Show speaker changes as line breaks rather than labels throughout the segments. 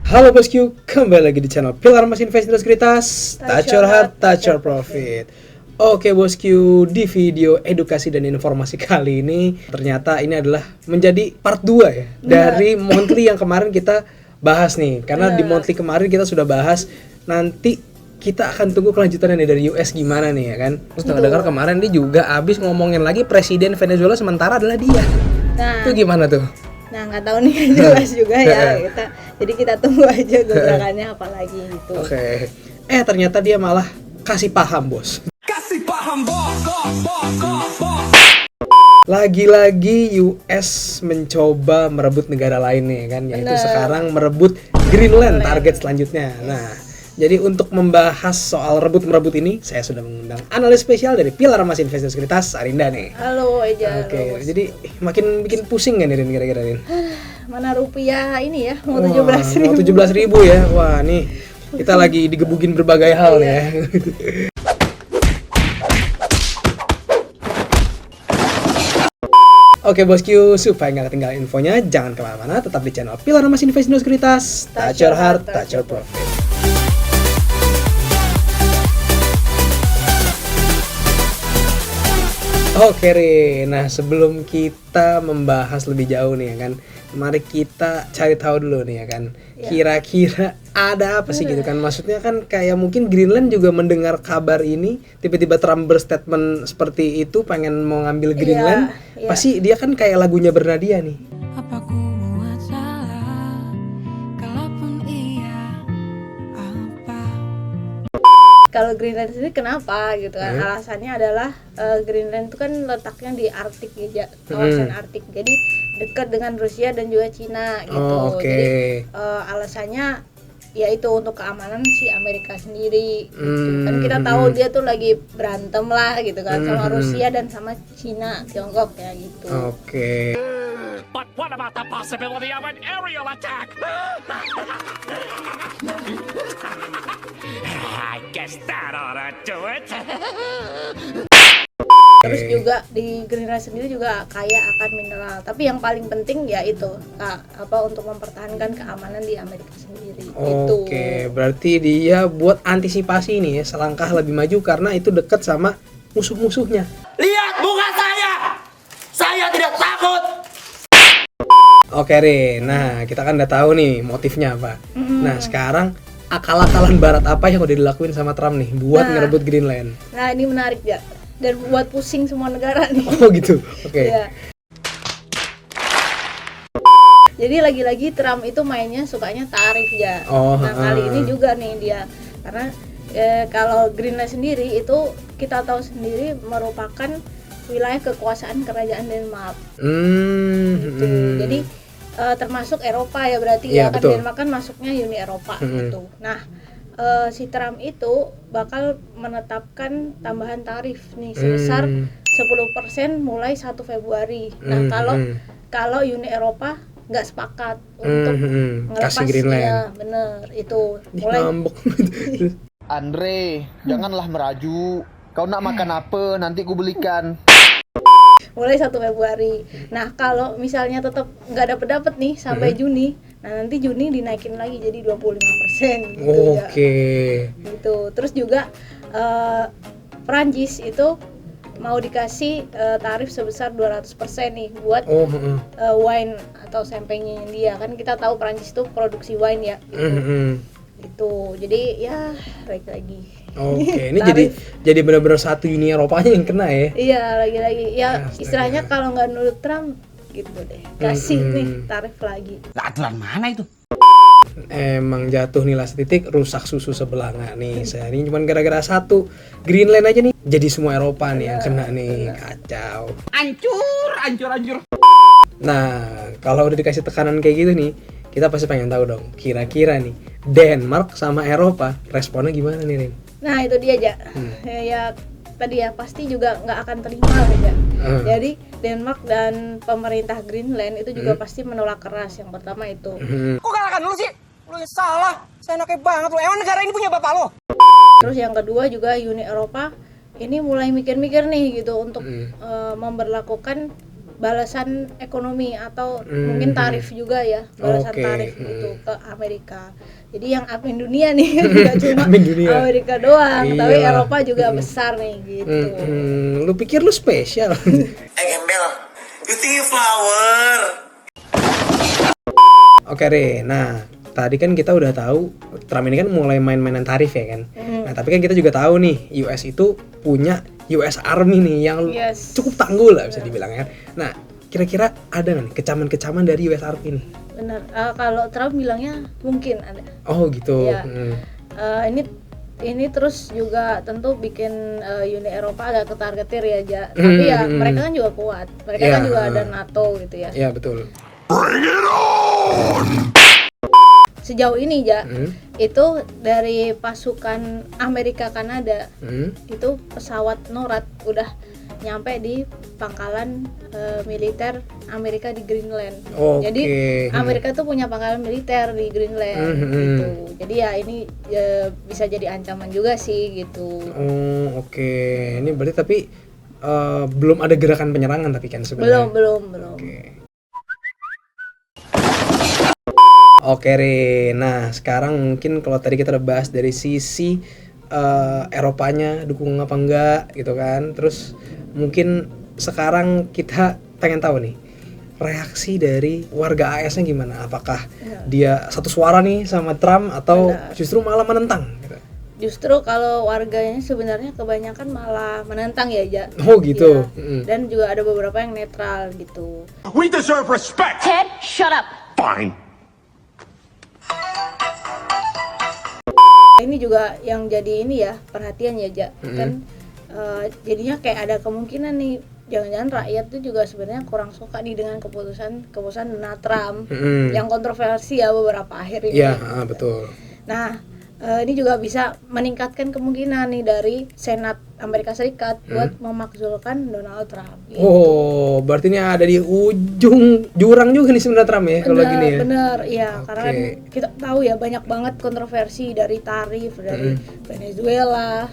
Halo bosku, kembali lagi di channel Pilar Mas Invest Sekuritas. Touch your heart, touch your profit. Oke bosku, di video edukasi dan informasi kali ini ternyata ini adalah menjadi part 2 ya dari monthly yang kemarin kita bahas nih. Karena di monthly kemarin kita sudah bahas, nanti kita akan tunggu kelanjutannya nih dari US gimana nih ya kan. Terus dengar kemarin dia juga abis ngomongin lagi presiden Venezuela sementara adalah dia.
Nah,
itu gimana tuh?
Nah nggak tahu nih jelas juga ya jadi kita tunggu aja gebrakannya apalagi gitu.
Oke. Ternyata dia malah kasih paham bos.
Kasih paham bos.
Lagi-lagi US mencoba merebut negara lain nih kan, yaitu sekarang merebut Greenland target selanjutnya. Nah, jadi untuk membahas soal rebut-merebut ini, saya sudah mengundang analis spesial dari Pilar Mas Invest Sekuritas, Arinda nih.
Halo Eja.
Oke, jadi makin bikin pusing kan Rin kira-kira Rin?
Mana rupiah ini ya, mau 17.000.
Mau 17.000 ya, wah nih kita lagi digebukin berbagai hal nih ya. Oke bosku, supaya nggak ketinggalan infonya, jangan kemana-mana, tetap di channel Pilar Mas Invest Sekuritas. Touch your heart, touch your profit. Oke Rin, nah sebelum kita membahas lebih jauh nih ya kan, mari kita cari tahu dulu nih ya kan, kira-kira ada apa sih gitu kan, maksudnya kan kayak mungkin Greenland juga mendengar kabar ini, tiba-tiba Trump berstatement seperti itu pengen mau ngambil Greenland, pasti dia kan kayak lagunya Bernadia nih.
Kalau Greenland sendiri kenapa gitu kan? Alasannya adalah Greenland itu kan letaknya di Arktik ya, kawasan Arktik. Jadi dekat dengan Rusia dan juga Cina gitu. Jadi alasannya yaitu untuk keamanan si Amerika sendiri gitu. Kan kita tahu dia tuh lagi berantem lah gitu kan sama Rusia dan sama Cina, Tiongkok ya gitu.
But what about the possibility of an aerial attack? I guess that ought to do it.
Terus juga di Greenland sendiri juga kaya akan mineral. Tapi yang paling penting ya itu untuk mempertahankan keamanan di Amerika sendiri.
Oke, berarti dia buat antisipasi nih ya, selangkah lebih maju karena itu dekat sama musuh-musuhnya.
Lihat muka saya tidak takut.
Oke Rin, nah kita kan udah tahu nih motifnya apa. Nah sekarang akal-akalan barat apa yang udah dilakuin sama Trump nih buat ngerebut Greenland?
Nah ini menarik ya, dan buat pusing semua negara nih.
Oh gitu, oke.
Ya. Jadi lagi-lagi Trump itu mainnya sukanya tarif ya. Nah kali ini juga nih dia, karena kalau Greenland sendiri itu kita tahu sendiri merupakan wilayah kekuasaan kerajaan Denmark. Gitu. Jadi termasuk Eropa ya berarti ya kan, Denmark kan masuknya Uni Eropa gitu. Nah, si Trump itu bakal menetapkan tambahan tarif nih sebesar 10% mulai 1 Februari. Nah, kalau Uni Eropa nggak sepakat untuk ngelepas ya, bener itu. Mulai
Andre, janganlah meraju. Kau nak makan apa? Nanti ku belikan.
Mulai 1 Februari. Nah, kalau misalnya tetap nggak dapet nih sampai Juni, nah nanti Juni dinaikin lagi jadi 25% gitu ya. Gitu. Terus juga Perancis itu mau dikasih tarif sebesar 200% nih buat wine atau champagne dia. Kan kita tahu Perancis itu produksi wine ya gitu. Itu jadi ya lagi.
Oke, ini jadi benar-benar satu Uni Eropanya yang kena ya?
Iya, lagi-lagi ya istilahnya kalau nggak nurut Trump gitu deh, kasih nih tarif lagi.
Aturan mana itu?
Emang jatuh nih lah setitik, rusak susu sebelah nggak nih. Saya ini cuma gara-gara satu Greenland aja nih, jadi semua Eropa nih yang kena nih, kacau.
Hancur.
Nah, kalau udah dikasih tekanan kayak gitu nih, kita pasti pengen tahu dong, kira-kira nih Denmark sama Eropa responnya gimana nih Rin?
Nah itu dia aja, ya tadi ya pasti juga nggak akan terima aja. Jadi Denmark dan pemerintah Greenland itu juga pasti menolak keras. Yang pertama itu.
Kok kalahkan lu sih? Lu yang salah. Saya enaknya banget lu. Emang negara ini punya bapak lo?
Terus yang kedua juga Uni Eropa ini mulai mikir-mikir nih gitu untuk memberlakukan balasan ekonomi atau mungkin tarif juga ya, balasan tarif itu ke Amerika. Jadi yang amin dunia nih nggak cuma Amerika doang, tapi Eropa juga besar nih gitu.
Lu pikir lu spesial?
Gembel, you think you flower?
Oke Re, nah tadi kan kita udah tahu Trump ini kan mulai main-mainan tarif ya kan. Nah tapi kan kita juga tahu nih US itu punya US Army nih yang cukup tangguh lah bisa dibilang kan. Nah kira-kira ada nggak nih kecaman-kecaman dari US Army ini?
Bener, kalau Trump bilangnya mungkin ada.
Oh gitu.
Ya. Ini terus juga tentu bikin Uni Eropa agak ketar-ketir ya, Ja. Tapi ya mereka kan juga kuat. Mereka kan juga ada NATO gitu ya.
Iya betul.
Bring it on!
Sejauh ini Ja, itu dari pasukan Amerika Kanada itu pesawat NORAD udah nyampe di pangkalan militer Amerika di Greenland. Jadi Amerika tuh punya pangkalan militer di Greenland gitu. Jadi ya ini bisa jadi ancaman juga sih gitu.
Ini berarti tapi belum ada gerakan penyerangan tapi kan sebenarnya.
Belum.
Oke Re, nah sekarang mungkin kalau tadi kita udah bahas dari sisi Eropanya dukung apa enggak gitu kan. Terus mungkin sekarang kita pengen tahu nih reaksi dari warga AS-nya gimana. Apakah dia satu suara nih sama Trump atau justru malah menentang gitu?
Justru kalau warganya sebenarnya kebanyakan malah menentang ya, Ja.
Oh gitu.
Ya. Dan juga ada beberapa yang netral gitu.
We deserve respect!
Ted, shut up!
Fine.
Ini juga yang jadi ini ya perhatian ya, Ja. Kan jadinya kayak ada kemungkinan nih jangan-jangan rakyat tuh juga sebenarnya kurang suka nih dengan keputusan Donald Trump yang kontroversi ya beberapa akhir ini.
Iya, betul.
Nah, ini juga bisa meningkatkan kemungkinan nih dari Senat Amerika Serikat buat memakzulkan Donald Trump. Gitu.
Oh, berarti ini ada di ujung jurang juga nih sebenarnya Trump ya kalau gini ya.
Bener, iya. Karena kan kita tahu ya banyak banget kontroversi dari tarif dari Venezuela,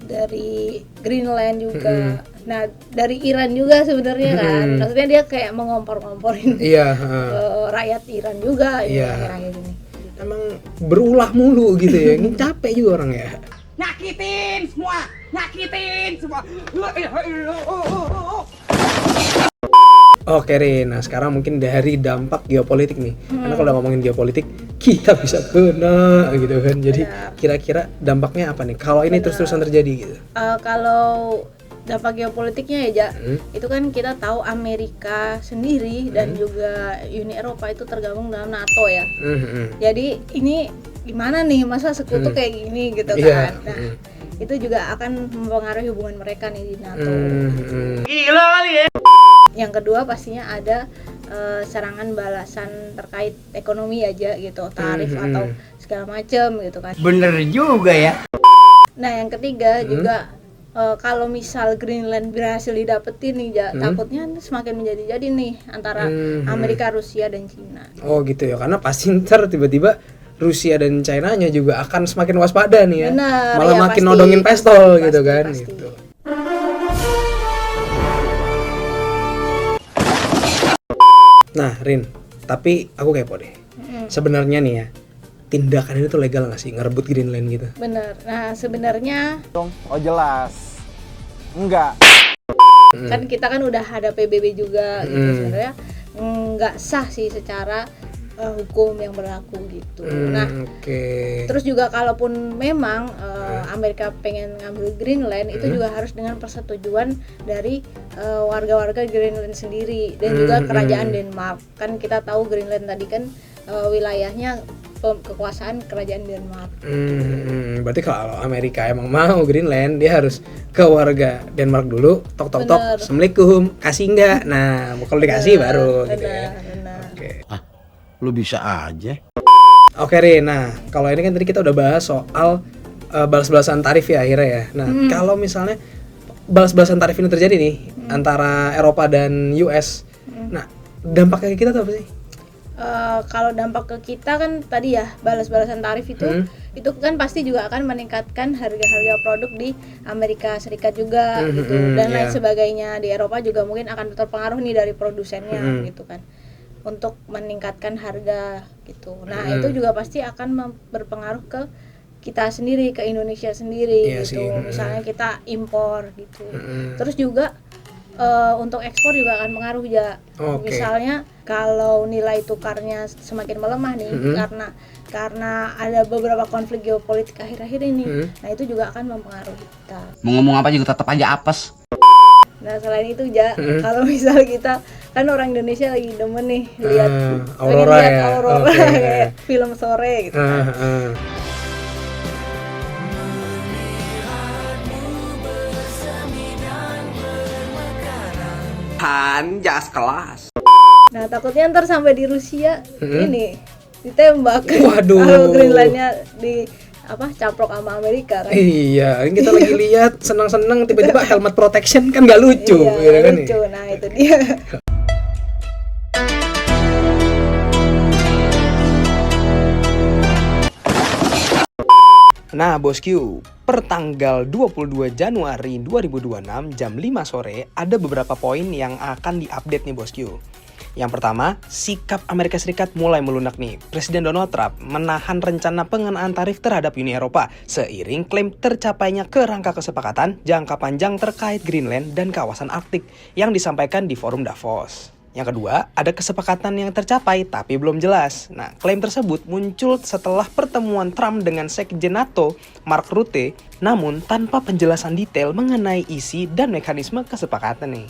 dari Greenland juga. Nah, dari Iran juga sebenarnya kan. Maksudnya dia kayak mengompor-ngomporin rakyat Iran juga akhir-akhir ini.
Emang berulah mulu gitu ya. Ini capek juga orang ya.
Nyakitin semua.
Oke Rin, nah sekarang mungkin dari dampak geopolitik nih. Karena kalau udah ngomongin geopolitik, kita bisa kena gitu kan. Jadi kira-kira dampaknya apa nih kalau ini terus-terusan terjadi gitu?
Kalau dampak geopolitiknya ya, Ja, itu kan kita tahu Amerika sendiri dan juga Uni Eropa itu tergabung dalam NATO ya. Jadi ini gimana nih masa sekutu kayak gini gitu kan. Nah, itu juga akan mempengaruhi hubungan mereka nih di NATO.
Gila kali ya.
Yang kedua pastinya ada serangan balasan terkait ekonomi aja gitu, tarif atau segala macam gitu kan.
Bener juga ya.
Nah, yang ketiga juga kalau misal Greenland berhasil didapetin nih, Ja, takutnya semakin menjadi-jadi nih antara Amerika, Rusia, dan Cina.
Oh gitu ya, karena pasti ntar tiba-tiba Rusia dan China-nya juga akan semakin waspada nih ya.
Bener,
malah
ya,
makin
pasti,
nodongin pistol gitu
pasti,
kan
pasti.
gitu. Nah Rin, tapi aku kepo deh. Sebenarnya nih ya, tindakan ini tuh legal nggak sih ngerebut Greenland gitu?
Bener. Nah, sebenarnya
Oh jelas. Enggak.
kan kita kan udah ada PBB juga gitu, sebenarnya nggak sah sih secara hukum yang berlaku gitu. Nah, terus juga kalaupun memang Amerika pengen ngambil Greenland, itu juga harus dengan persetujuan dari warga-warga Greenland sendiri dan juga kerajaan Denmark. Kan kita tahu Greenland tadi kan wilayahnya kekuasaan kerajaan Denmark.
Berarti kalau Amerika emang mau Greenland, dia harus ke warga Denmark dulu, tok, assalamualaikum, kasih enggak? Nah, kalau dikasih baru gitu ya.
Lu bisa aja.
Oke Rin, nah kalau ini kan tadi kita udah bahas soal balas-balasan tarif ya akhirnya ya. Nah kalau misalnya balas-balasan tarif ini terjadi nih antara Eropa dan US, nah dampaknya ke kita tuh apa sih?
Kalau dampak ke kita kan tadi ya balas-balasan tarif itu itu kan pasti juga akan meningkatkan harga-harga produk di Amerika Serikat juga gitu dan lain sebagainya. Di Eropa juga mungkin akan terpengaruh nih dari produsennya gitu kan, untuk meningkatkan harga gitu. Nah itu juga pasti akan berpengaruh ke kita sendiri, ke Indonesia sendiri gitu. Misalnya kita impor gitu. Terus juga untuk ekspor juga akan pengaruh ya. Misalnya kalau nilai tukarnya semakin melemah nih karena ada beberapa konflik geopolitik akhir-akhir ini, nah itu juga akan mempengaruhi kita.
Mau ngomong apa juga tetap aja apes.
Nah selain itu kalau misal kita kan orang Indonesia lagi demen nih lihat
aurora ya,
aurora kayak film sore gitu kan.
Jas kelas.
Nah takutnya ntar sampai di Rusia ini ditembak.
Waduh.
Kalau Greenlandnya caprok sama Amerika kan.
Iya, ini kita lagi lihat senang-senang tiba-tiba helmet protection kan nggak lucu,
iya,
kan
lucu. Nah itu dia.
Nah bosku, per tanggal 22 Januari 2026 jam 5 sore ada beberapa poin yang akan diupdate nih bosku. Yang pertama, sikap Amerika Serikat mulai melunak nih. Presiden Donald Trump menahan rencana pengenaan tarif terhadap Uni Eropa seiring klaim tercapainya kerangka kesepakatan jangka panjang terkait Greenland dan kawasan Arktik yang disampaikan di forum Davos. Yang kedua, ada kesepakatan yang tercapai tapi belum jelas. Nah, klaim tersebut muncul setelah pertemuan Trump dengan Sekjen NATO, Mark Rutte, namun tanpa penjelasan detail mengenai isi dan mekanisme kesepakatan nih.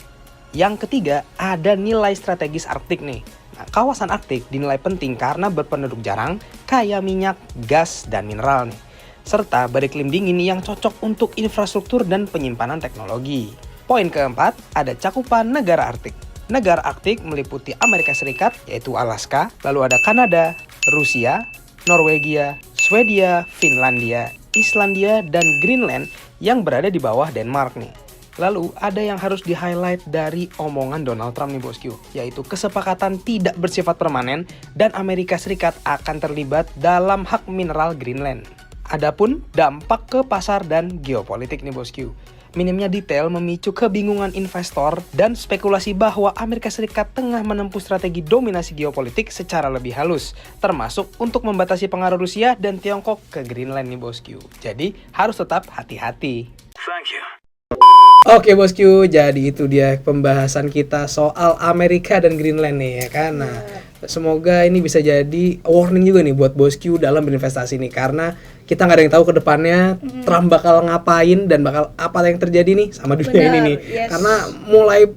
Yang ketiga, ada nilai strategis Arktik nih. Nah, kawasan Arktik dinilai penting karena berpenduduk jarang, kaya minyak, gas, dan mineral nih. Serta beriklim dingin yang cocok untuk infrastruktur dan penyimpanan teknologi. Poin keempat, ada cakupan negara Arktik. Negara Arktik meliputi Amerika Serikat, yaitu Alaska, lalu ada Kanada, Rusia, Norwegia, Swedia, Finlandia, Islandia, dan Greenland yang berada di bawah Denmark nih. Lalu ada yang harus di-highlight dari omongan Donald Trump nih bosku, yaitu kesepakatan tidak bersifat permanen dan Amerika Serikat akan terlibat dalam hak mineral Greenland. Adapun dampak ke pasar dan geopolitik nih bosku. Minimnya detail memicu kebingungan investor dan spekulasi bahwa Amerika Serikat tengah menempuh strategi dominasi geopolitik secara lebih halus, termasuk untuk membatasi pengaruh Rusia dan Tiongkok ke Greenland nih bosku. Jadi harus tetap hati-hati.
Thank you.
Oke bosku, jadi itu dia pembahasan kita soal Amerika dan Greenland nih ya kan. Nah, semoga ini bisa jadi warning juga nih buat bosku dalam berinvestasi nih, karena kita nggak ada yang tahu ke depannya Trump bakal ngapain dan bakal apa yang terjadi nih sama dunia ini nih. Karena mulai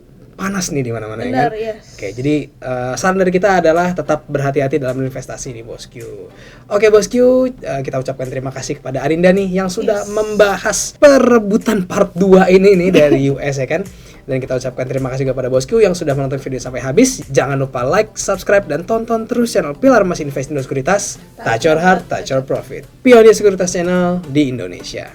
panas nih di mana-mana ya kan. Oke, jadi saran dari kita adalah tetap berhati-hati dalam berinvestasi nih bosku. Oke bosku, kita ucapkan terima kasih kepada Arinda nih yang sudah membahas perebutan part 2 ini nih dari US ya kan. Dan kita ucapkan terima kasih kepada bosku yang sudah menonton video sampai habis. Jangan lupa like, subscribe, dan tonton terus channel Pilar Mas Invest Indo Sekuritas. Touch your heart, touch your profit. Pionir Sekuritas Channel di Indonesia.